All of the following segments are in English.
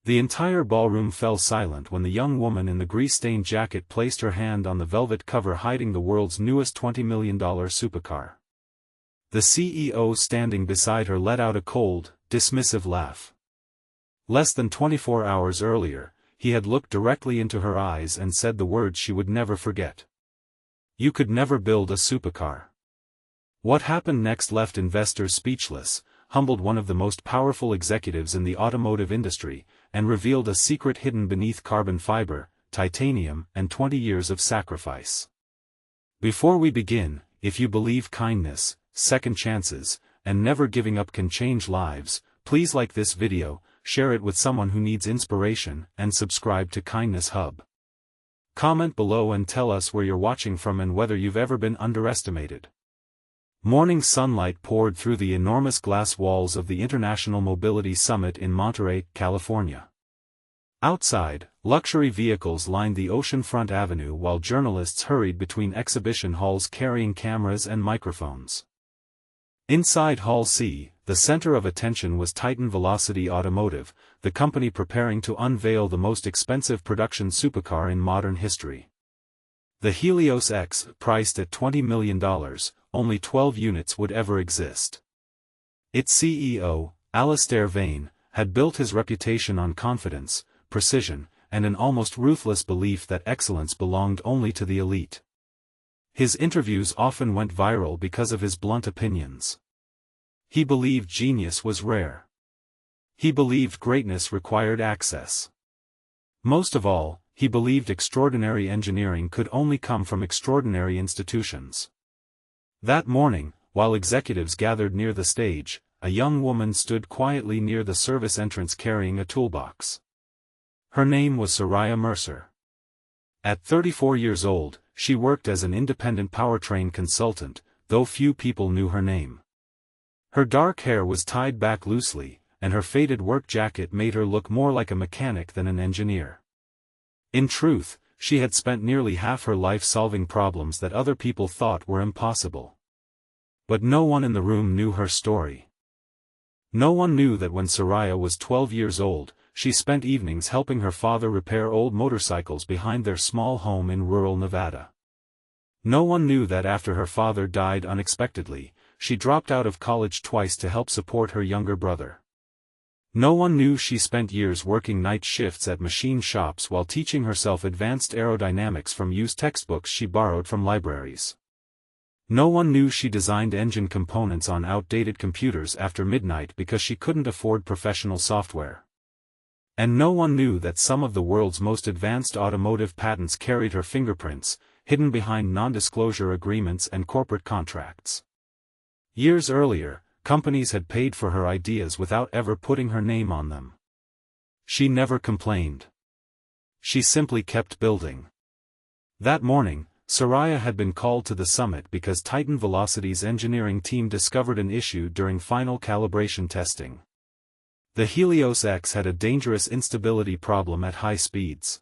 The entire ballroom fell silent when the young woman in the grease-stained jacket placed her hand on the velvet cover hiding the world's newest $20 million supercar. The CEO standing beside her let out a cold, dismissive laugh. Less than 24 hours earlier, he had looked directly into her eyes and said the words she would never forget. "You could never build a supercar." What happened next left investors speechless, humbled one of the most powerful executives in the automotive industry, and revealed a secret hidden beneath carbon fiber, titanium, and 20 years of sacrifice. Before we begin, if you believe kindness, second chances, and never giving up can change lives, please like this video, share it with someone who needs inspiration, and subscribe to Kindness Hub. Comment below and tell us where you're watching from and whether you've ever been underestimated. Morning sunlight poured through the enormous glass walls of the International Mobility Summit in Monterey, California. Outside, luxury vehicles lined the oceanfront avenue while journalists hurried between exhibition halls carrying cameras and microphones. Inside Hall C, the center of attention was Titan Velocity Automotive, the company preparing to unveil the most expensive production supercar in modern history. The Helios X, priced at $20 million, only 12 units would ever exist. Its CEO, Alastair Vane, had built his reputation on confidence, precision, and an almost ruthless belief that excellence belonged only to the elite. His interviews often went viral because of his blunt opinions. He believed genius was rare. He believed greatness required access. Most of all, he believed extraordinary engineering could only come from extraordinary institutions. That morning, while executives gathered near the stage, a young woman stood quietly near the service entrance carrying a toolbox. Her name was Soraya Mercer. At 34 years old, she worked as an independent powertrain consultant, though few people knew her name. Her dark hair was tied back loosely, and her faded work jacket made her look more like a mechanic than an engineer. In truth, she had spent nearly half her life solving problems that other people thought were impossible. But no one in the room knew her story. No one knew that when Soraya was 12 years old, she spent evenings helping her father repair old motorcycles behind their small home in rural Nevada. No one knew that after her father died unexpectedly, she dropped out of college twice to help support her younger brother. No one knew she spent years working night shifts at machine shops while teaching herself advanced aerodynamics from used textbooks she borrowed from libraries. No one knew she designed engine components on outdated computers after midnight because she couldn't afford professional software. And no one knew that some of the world's most advanced automotive patents carried her fingerprints, hidden behind non-disclosure agreements and corporate contracts. Years earlier, companies had paid for her ideas without ever putting her name on them. She never complained. She simply kept building. That morning, Soraya had been called to the summit because Titan Velocity's engineering team discovered an issue during final calibration testing. The Helios X had a dangerous instability problem at high speeds.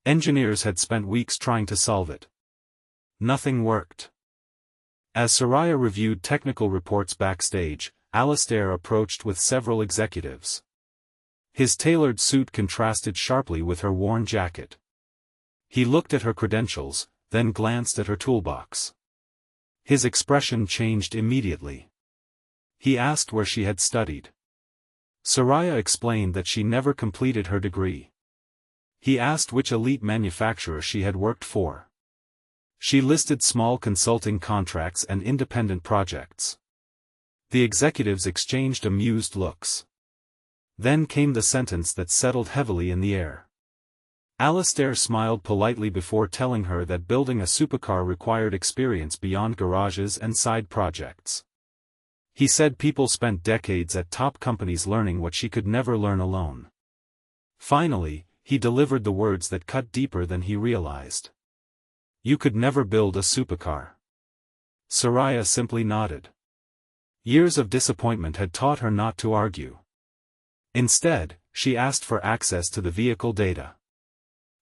Engineers had spent weeks trying to solve it. Nothing worked. As Soraya reviewed technical reports backstage, Alastair approached with several executives. His tailored suit contrasted sharply with her worn jacket. He looked at her credentials, then glanced at her toolbox. His expression changed immediately. He asked where she had studied. Soraya explained that she never completed her degree. He asked which elite manufacturer she had worked for. She listed small consulting contracts and independent projects. The executives exchanged amused looks. Then came the sentence that settled heavily in the air. Alastair smiled politely before telling her that building a supercar required experience beyond garages and side projects. He said people spent decades at top companies learning what she could never learn alone. Finally, he delivered the words that cut deeper than he realized. You could never build a supercar. Soraya simply nodded. Years of disappointment had taught her not to argue. Instead, she asked for access to the vehicle data.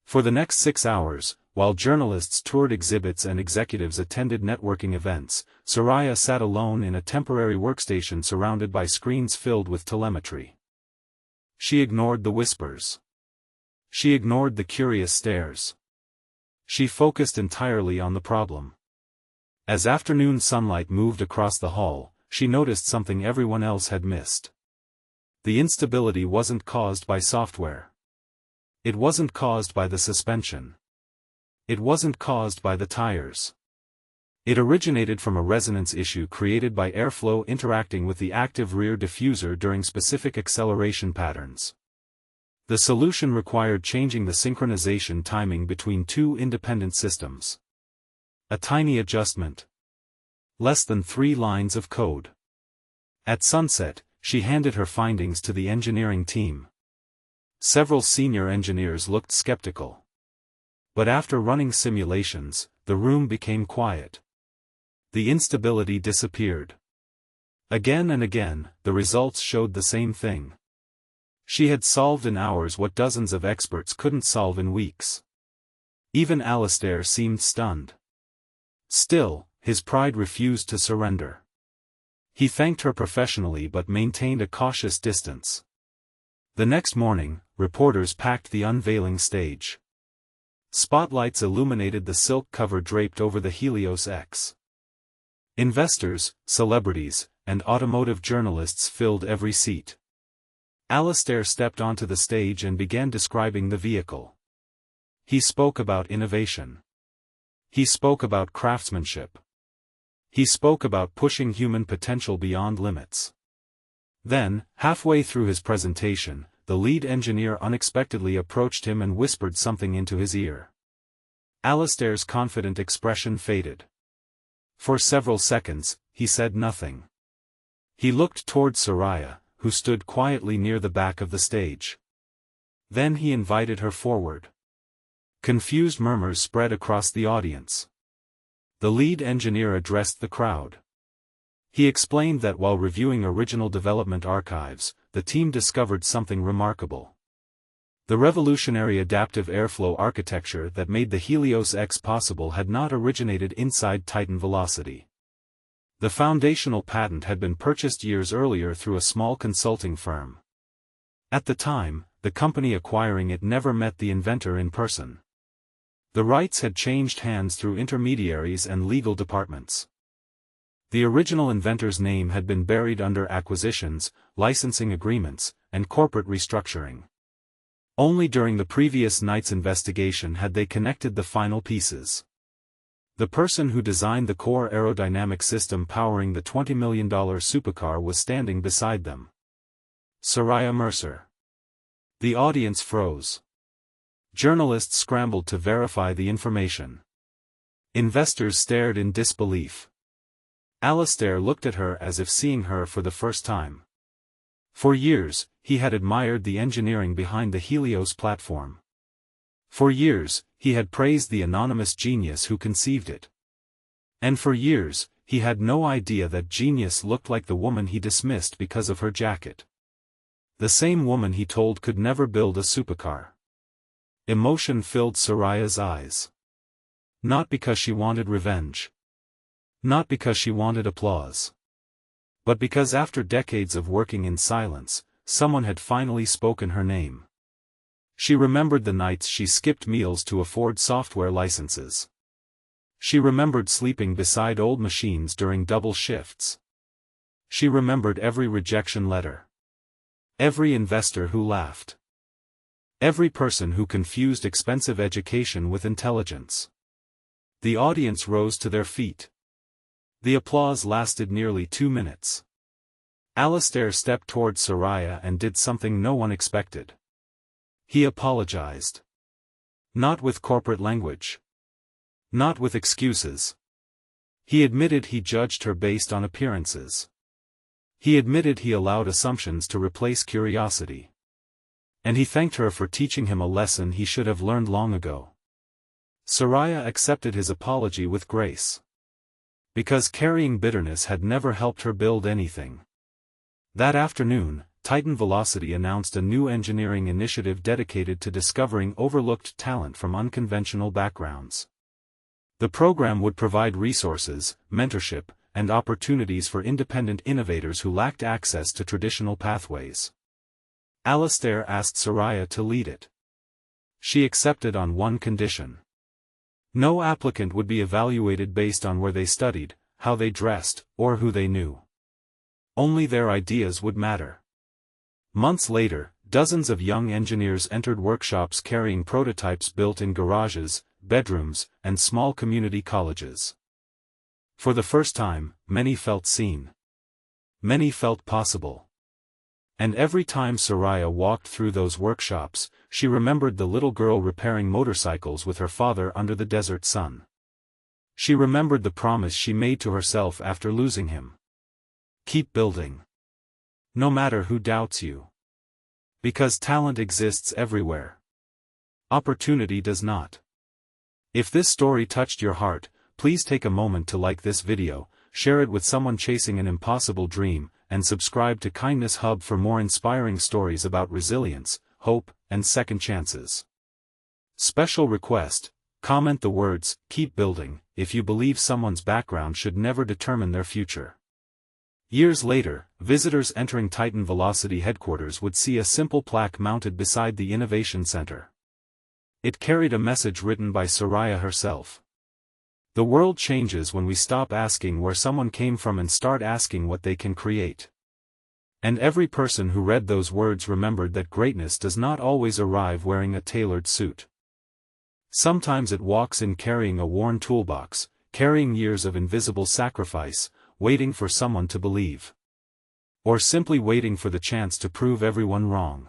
For the next 6 hours, while journalists toured exhibits and executives attended networking events, Soraya sat alone in a temporary workstation surrounded by screens filled with telemetry. She ignored the whispers. She ignored the curious stares. She focused entirely on the problem. As afternoon sunlight moved across the hall, she noticed something everyone else had missed. The instability wasn't caused by software. It wasn't caused by the suspension. It wasn't caused by the tires. It originated from a resonance issue created by airflow interacting with the active rear diffuser during specific acceleration patterns. The solution required changing the synchronization timing between two independent systems. A tiny adjustment. Less than 3 lines of code. At sunset, she handed her findings to the engineering team. Several senior engineers looked skeptical. But after running simulations, the room became quiet. The instability disappeared. Again and again, the results showed the same thing. She had solved in hours what dozens of experts couldn't solve in weeks. Even Alistair seemed stunned. Still, his pride refused to surrender. He thanked her professionally but maintained a cautious distance. The next morning, reporters packed the unveiling stage. Spotlights illuminated the silk cover draped over the Helios X. Investors, celebrities, and automotive journalists filled every seat. Alistair stepped onto the stage and began describing the vehicle. He spoke about innovation. He spoke about craftsmanship. He spoke about pushing human potential beyond limits. Then, halfway through his presentation, the lead engineer unexpectedly approached him and whispered something into his ear. Alistair's confident expression faded. For several seconds, he said nothing. He looked toward Soraya, who stood quietly near the back of the stage. Then he invited her forward. Confused murmurs spread across the audience. The lead engineer addressed the crowd. He explained that while reviewing original development archives, the team discovered something remarkable. The revolutionary adaptive airflow architecture that made the Helios X possible had not originated inside Titan Velocity. The foundational patent had been purchased years earlier through a small consulting firm. At the time, the company acquiring it never met the inventor in person. The rights had changed hands through intermediaries and legal departments. The original inventor's name had been buried under acquisitions, licensing agreements, and corporate restructuring. Only during the previous night's investigation had they connected the final pieces. The person who designed the core aerodynamic system powering the $20 million supercar was standing beside them. Soraya Mercer. The audience froze. Journalists scrambled to verify the information. Investors stared in disbelief. Alistair looked at her as if seeing her for the first time. For years, he had admired the engineering behind the Helios platform. For years, he had praised the anonymous genius who conceived it. And for years, he had no idea that genius looked like the woman he dismissed because of her jacket. The same woman he told could never build a supercar. Emotion filled Soraya's eyes. Not because she wanted revenge. Not because she wanted applause. But because after decades of working in silence, someone had finally spoken her name. She remembered the nights she skipped meals to afford software licenses. She remembered sleeping beside old machines during double shifts. She remembered every rejection letter. Every investor who laughed. Every person who confused expensive education with intelligence. The audience rose to their feet. The applause lasted nearly 2 minutes. Alistair stepped toward Soraya and did something no one expected. He apologized. Not with corporate language. Not with excuses. He admitted he judged her based on appearances. He admitted he allowed assumptions to replace curiosity. And he thanked her for teaching him a lesson he should have learned long ago. Soraya accepted his apology with grace. Because carrying bitterness had never helped her build anything. That afternoon, Titan Velocity announced a new engineering initiative dedicated to discovering overlooked talent from unconventional backgrounds. The program would provide resources, mentorship, and opportunities for independent innovators who lacked access to traditional pathways. Alastair asked Soraya to lead it. She accepted on one condition. No applicant would be evaluated based on where they studied, how they dressed, or who they knew. Only their ideas would matter. Months later, dozens of young engineers entered workshops carrying prototypes built in garages, bedrooms, and small community colleges. For the first time, many felt seen. Many felt possible. And every time Soraya walked through those workshops, she remembered the little girl repairing motorcycles with her father under the desert sun. She remembered the promise she made to herself after losing him. Keep building. No matter who doubts you. Because talent exists everywhere. Opportunity does not. If this story touched your heart, please take a moment to like this video, share it with someone chasing an impossible dream, and subscribe to Kindness Hub for more inspiring stories about resilience, hope, and second chances. Special request: comment the words, "Keep building," if you believe someone's background should never determine their future. Years later, visitors entering Titan Velocity headquarters would see a simple plaque mounted beside the Innovation Center. It carried a message written by Soraya herself. The world changes when we stop asking where someone came from and start asking what they can create. And every person who read those words remembered that greatness does not always arrive wearing a tailored suit. Sometimes it walks in carrying a worn toolbox, carrying years of invisible sacrifice, waiting for someone to believe. Or simply waiting for the chance to prove everyone wrong.